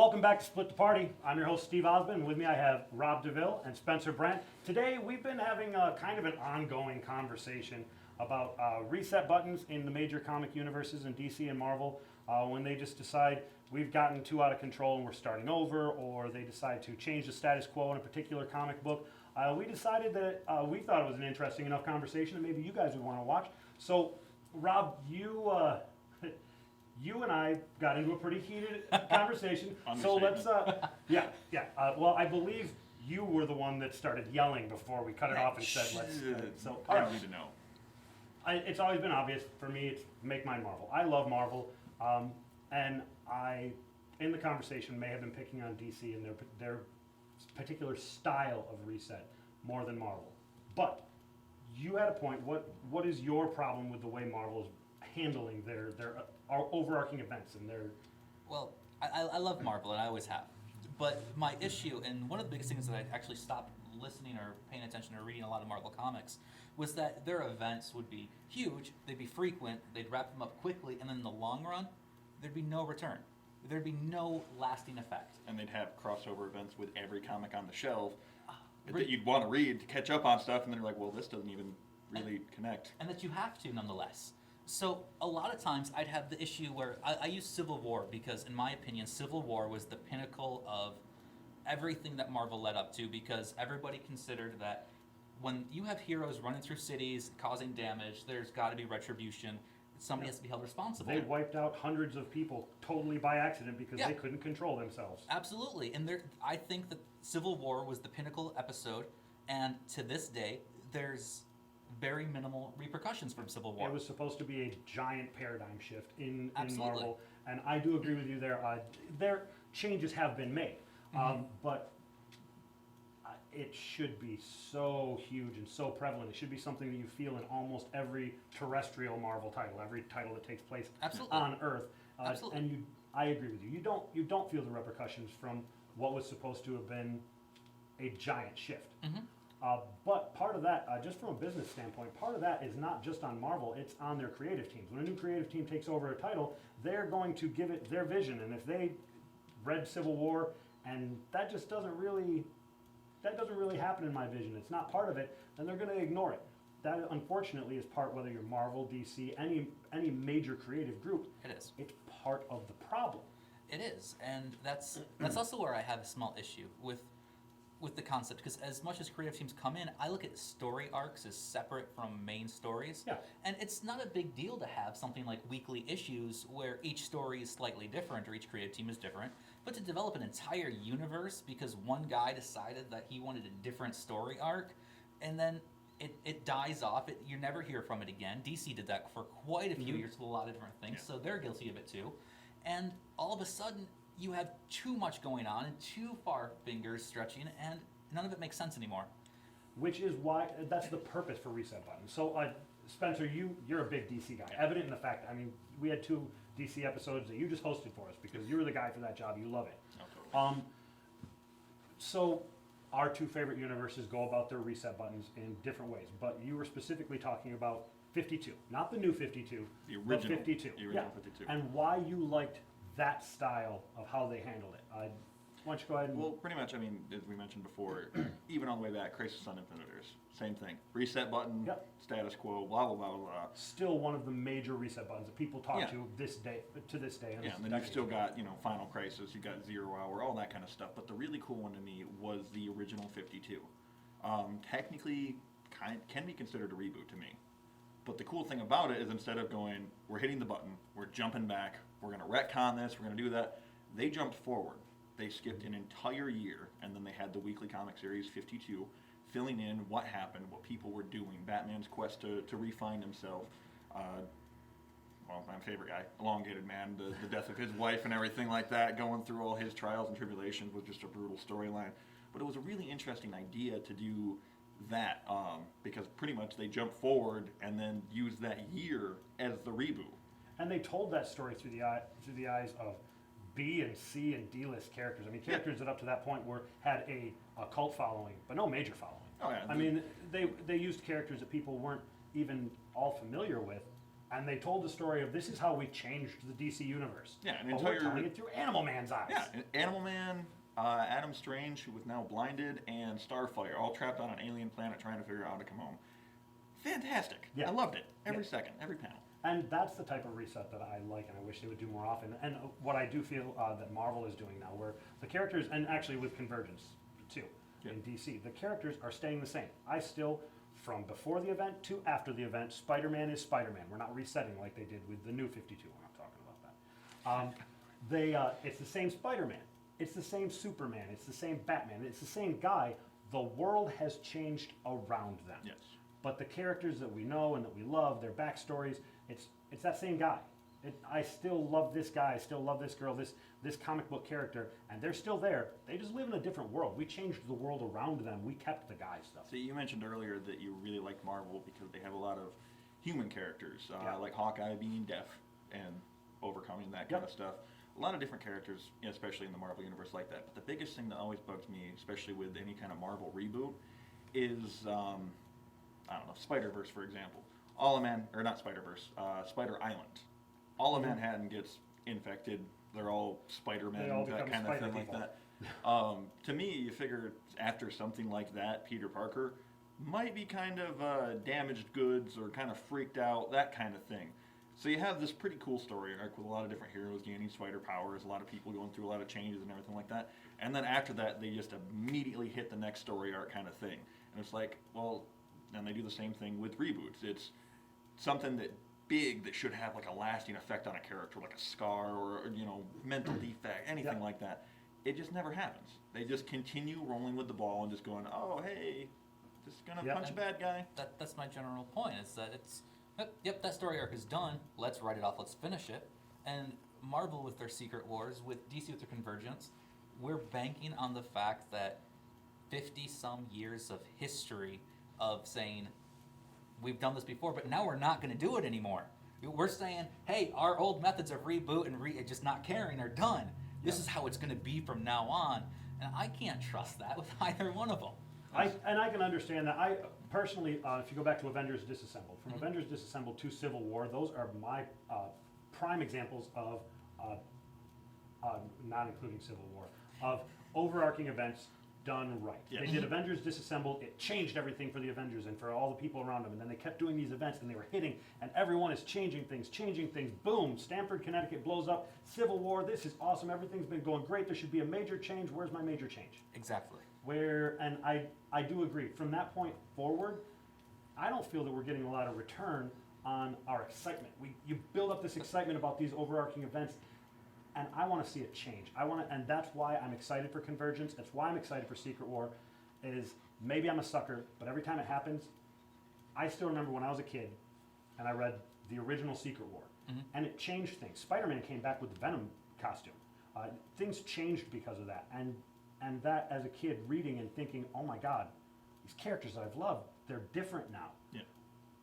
Welcome back to Split the Party. I'm your host, Steve Osbun. With me, I have Rob DeVille and Spencer Brandt. Today, we've been having a kind of an ongoing conversation about reset buttons in the major comic universes in DC and Marvel when they just decide we've gotten too out of control and we're starting over, or they decide to change the status quo in a particular comic book. We decided that we thought it was an interesting enough conversation that maybe you guys would want to watch. So, Rob, you and I got into a pretty heated conversation. So let's, well, I believe you were the one that started yelling before we cut it off and said, let's. So I don't need to know. It's always been obvious for me. It's make mine Marvel. I love Marvel, and I, in the conversation, may have been picking on DC and their particular style of reset more than Marvel. But you had a point. What is your problem with the way Marvel is handling their overarching events and their... Well, I love Marvel, and I always have. But my issue, and one of the biggest things that I actually stopped listening or paying attention or reading a lot of Marvel comics, was that their events would be huge, they'd be frequent, they'd wrap them up quickly, and then in the long run, there'd be no return. There'd be no lasting effect. And they'd have crossover events with every comic on the shelf that you'd want to read to catch up on stuff, and then you're like, well, this doesn't even really connect. And that you have to, nonetheless. So a lot of times I'd have the issue where I use Civil War because, in my opinion, Civil War was the pinnacle of everything that Marvel led up to, because everybody considered that when you have heroes running through cities, causing damage, there's got to be retribution. Somebody has to be held responsible. They wiped out hundreds of people totally by accident because they couldn't control themselves. Absolutely. And I think that Civil War was the pinnacle episode, and to this day, there's very minimal repercussions from Civil War. It was supposed to be a giant paradigm shift in Marvel, and I do agree with you there. Their changes have been made, but it should be so huge and so prevalent. It should be something that you feel in almost every terrestrial Marvel title, every title that takes place on Earth. And I agree with you. You don't feel the repercussions from what was supposed to have been a giant shift. But part of that, just from a business standpoint, part of that is not just on Marvel, it's on their creative teams. When a new creative team takes over a title, they're going to give it their vision. And if they read Civil War and that just doesn't really happen in my vision, it's not part of it, then they're going to ignore it. That, unfortunately, is part, whether you're Marvel, DC, any major creative group, it is. It's part of the problem. It is. And that's also where I have a small issue with the concept, because as much as creative teams come in, I look at story arcs as separate from main stories. Yeah. And it's not a big deal to have something like weekly issues where each story is slightly different or each creative team is different, but to develop an entire universe because one guy decided that he wanted a different story arc, and then it dies off, you never hear from it again. DC did that for quite a few years with a lot of different things, so they're guilty of it too. And all of a sudden, you have too much going on and too far fingers stretching, and none of it makes sense anymore. Which is why, that's the purpose for reset buttons. So, Spencer, you're a big DC guy. Evident in the fact, I mean, we had 2 DC episodes that you just hosted for us because you were the guy for that job. You love it. Oh, totally. So our 2 favorite universes go about their reset buttons in different ways, but you were specifically talking about 52, not the new 52, the original, but 52. The original 52. And why you liked that style of how they handled it. Why don't you go ahead and... Well, pretty much, I mean, as we mentioned before, even all the way back, Crisis on Infinite Earths, same thing. Reset button, status quo, blah, blah, blah, blah, blah. Still one of the major reset buttons that people talk to this day. And then you've still got, Final Crisis, you got 0 Hour, all that kind of stuff. But the really cool one to me was the original 52. Technically, can be considered a reboot to me. But the cool thing about it is instead of going, we're hitting the button, we're jumping back, we're going to retcon this, we're going to do that, they jumped forward. They skipped an entire year, and then they had the weekly comic series 52, filling in what happened, what people were doing, Batman's quest to refine himself. Well, my favorite guy, Elongated Man, the death of his wife and everything like that, going through all his trials and tribulations was just a brutal storyline. But it was a really interesting idea to do that, because pretty much they jumped forward and then used that year as the reboot. And they told that story through the eyes of B and C and D-list characters. I mean, characters that up to that point had a cult following, but no major following. Oh, yeah. I mean, they used characters that people weren't even all familiar with And they told the story of this is how we changed the DC universe. Yeah, an but we're entire- telling it through Animal Man's eyes. Yeah, Animal Man, Adam Strange, who was now blinded, and Starfire, all trapped on an alien planet trying to figure out how to come home. Fantastic. Yeah. I loved it. Every Yeah. second, every panel. And that's the type of reset that I like, and I wish they would do more often. And what I do feel that Marvel is doing now, where the characters, and actually with Convergence too, Yeah. in DC, the characters are staying the same. I still, from before the event to after the event, Spider-Man is Spider-Man. We're not resetting like they did with the new 52. We're not talking about that. It's the same Spider-Man. It's the same Superman. It's the same Batman. It's the same guy. The world has changed around them. Yes. But the characters that we know and that we love, their backstories, it's that same guy. I still love this guy. I still love this girl, this comic book character, and they're still there. They just live in a different world. We changed the world around them. We kept the guy stuff. So you mentioned earlier that you really liked Marvel because they have a lot of human characters, Yeah. like Hawkeye being deaf and overcoming that kind Yep. of stuff. A lot of different characters, especially in the Marvel universe, like that. But the biggest thing that always bugs me, especially with any kind of Marvel reboot, is I don't know, Spider-Verse, for example. Spider Island. All of Mhm. Manhattan gets infected. They're all Spider-Men, They all that become kind of spider thing like people. that. To me, you figure after something like that, Peter Parker might be kind of damaged goods or kind of freaked out, that kind of thing. So you have this pretty cool story arc with a lot of different heroes gaining spider powers, a lot of people going through a lot of changes and everything like that. And then after that, they just immediately hit the next story arc kind of thing. And it's like, well, and they do the same thing with reboots. It's something that big that should have like a lasting effect on a character, like a scar or mental defect, anything Yeah. like that. It just never happens. They just continue rolling with the ball and just going, oh hey, just gonna Yeah. punch a bad guy. That's my general point. Is that yep, that story arc is done. Let's write it off. Let's finish it. And Marvel with their Secret Wars, with DC with their Convergence, we're banking on the fact that 50-some years of history of saying we've done this before, but now we're not going to do it anymore. We're saying, hey, our old methods of reboot and just not caring are done. This is how it's going to be from now on. And I can't trust that with either one of them. I can understand that. I personally, if you go back to Avengers Disassembled, from Avengers Disassembled to Civil War, those are my prime examples of, not including Civil War, of overarching events done right. Yes. They did Avengers Disassembled. It changed everything for the Avengers and for all the people around them. And then they kept doing these events, and they were hitting, and everyone is changing things. Boom! Stamford, Connecticut blows up. Civil War. This is awesome. Everything's been going great. There should be a major change. Where's my major change? Exactly. And I do agree. From that point forward, I don't feel that we're getting a lot of return on our excitement. You build up this excitement about these overarching events, and I want to see it change. And that's why I'm excited for Convergence. That's why I'm excited for Secret War. Is maybe I'm a sucker, but every time it happens, I still remember when I was a kid, and I read the original Secret War, and it changed things. Spider-Man came back with the Venom costume. Things changed because of that, and that as a kid reading and thinking, oh my God, these characters that I've loved, they're different now. Yeah.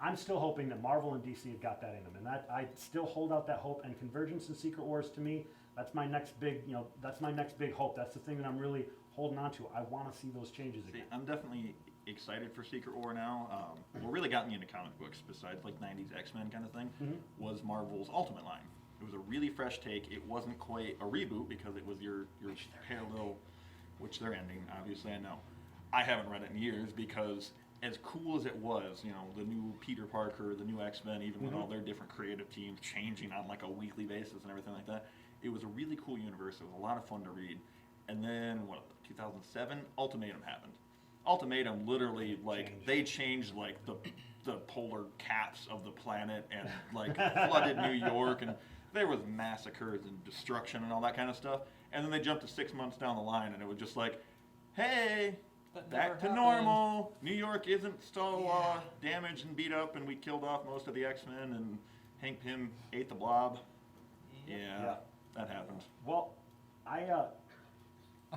I'm still hoping that Marvel and DC have got that in them, and that I still hold out that hope. And Convergence and Secret Wars, to me, that's my next big, that's my next big hope. That's the thing that I'm really holding on to. I want to see those changes See, again. I'm definitely excited for Secret War now. What really got me into comic books, besides like 90s X-Men kind of thing, was Marvel's Ultimate line. It was a really fresh take. It wasn't quite a reboot because it was your parallel, which they're ending, obviously, I know. I haven't read it in years because as cool as it was, the new Peter Parker, the new X-Men, even with all their different creative teams changing on like a weekly basis and everything like that, it was a really cool universe. It was a lot of fun to read. And then, 2007, Ultimatum happened. Ultimatum literally, they changed like the polar caps of the planet and like flooded New York, and there was massacres and destruction and all that kind of stuff. And then they jumped to 6 months down the line, and it was just like, hey, That back never to happened. normal. New York isn't so damaged and beat up, and we killed off most of the X-Men, and Hank Pym ate the Blob. Yeah, that happened. Well, I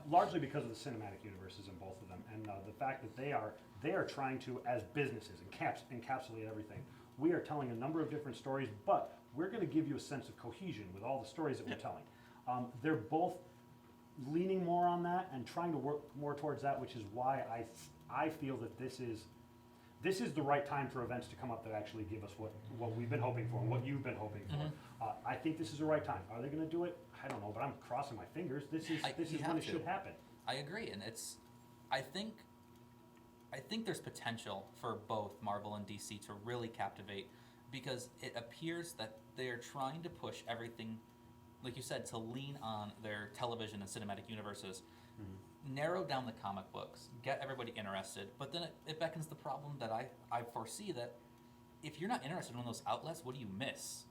largely because of the cinematic universes in both of them, and the fact that they are trying to, as businesses, encapsulate everything. We are telling a number of different stories, but we're going to give you a sense of cohesion with all the stories that we're telling. They're both leaning more on that and trying to work more towards that, which is why I feel that this is this is the right time for events to come up that actually give us what we've been hoping for, and what you've been hoping for. I think this is the right time. Are they gonna do it? I don't know, but I'm crossing my fingers. This is You when have it to. should happen. I agree, and I think there's potential for both Marvel and DC to really captivate, because it appears that they are trying to push everything, like you said, to lean on their television and cinematic universes, narrow down the comic books, get everybody interested, but then it beckons the problem that I foresee, that if you're not interested in those outlets, what do you miss?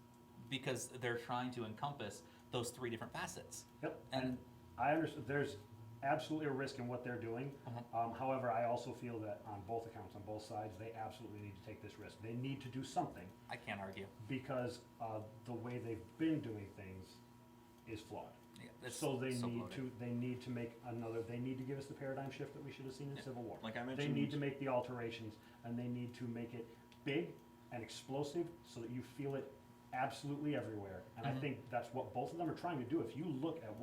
Because they're trying to encompass those 3 different facets. Yep, and I understand, there's absolutely a risk in what they're doing. However, I also feel that on both accounts, on both sides, they absolutely need to take this risk. They need to do something, I can't argue. because the way they've been doing things is flawed. Yeah, it's So they so need bloated. they need to give us the paradigm shift that we should have seen in Yeah. Civil War. Like I They mentioned, need to make the alterations, and they need to make it big and explosive so that you feel it absolutely everywhere. And I think that's what both of them are trying to do. If you look at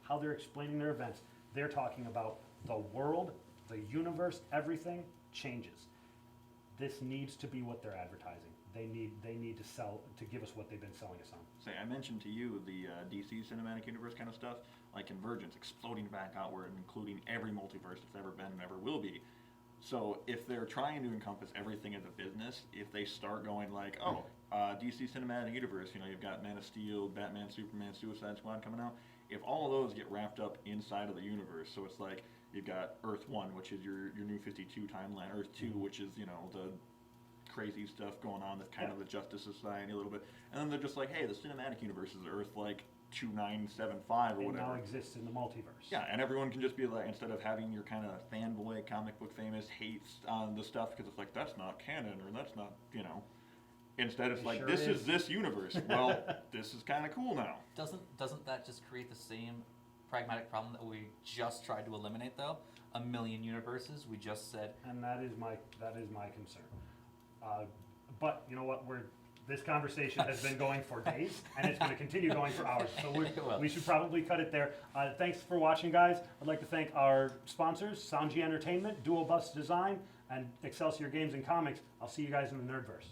how they're explaining their events, they're talking about the world, the universe, everything changes. This needs to be what they're advertising. They need to give us what they've been selling us on. say, I mentioned to you the DC cinematic universe kind of stuff, like Convergence, exploding back outward and including every multiverse that's ever been and ever will be. So if they're trying to encompass everything as a business, if they start going like, DC cinematic universe, you've got Man of Steel, Batman, Superman, Suicide Squad coming out. If all of those get wrapped up inside of the universe, so it's like you've got Earth 1, which is your new 52 timeline, Earth 2, which is, the crazy stuff going on, that's kind of the Justice Society a little bit, and then they're just like, hey, the cinematic universe is Earth like 2975 or It whatever. now exists in the multiverse. Yeah, and everyone can just be like, instead of having your kind of fanboy comic book famous hates on the stuff because it's like, that's not canon, or that's not, instead it's It like, sure this is. is this universe. Well, this is kind of cool now. Doesn't that just create the same pragmatic problem that we just tried to eliminate, though? A million universes, we just said. And that is my concern. But you know what? This conversation has been going for days, and it's going to continue going for hours. So Well. we should probably cut it there. Thanks for watching, guys. I'd like to thank our sponsors, SoundG Entertainment, Dual Bus Design, and Excelsior Games and Comics. I'll see you guys in the Nerdverse.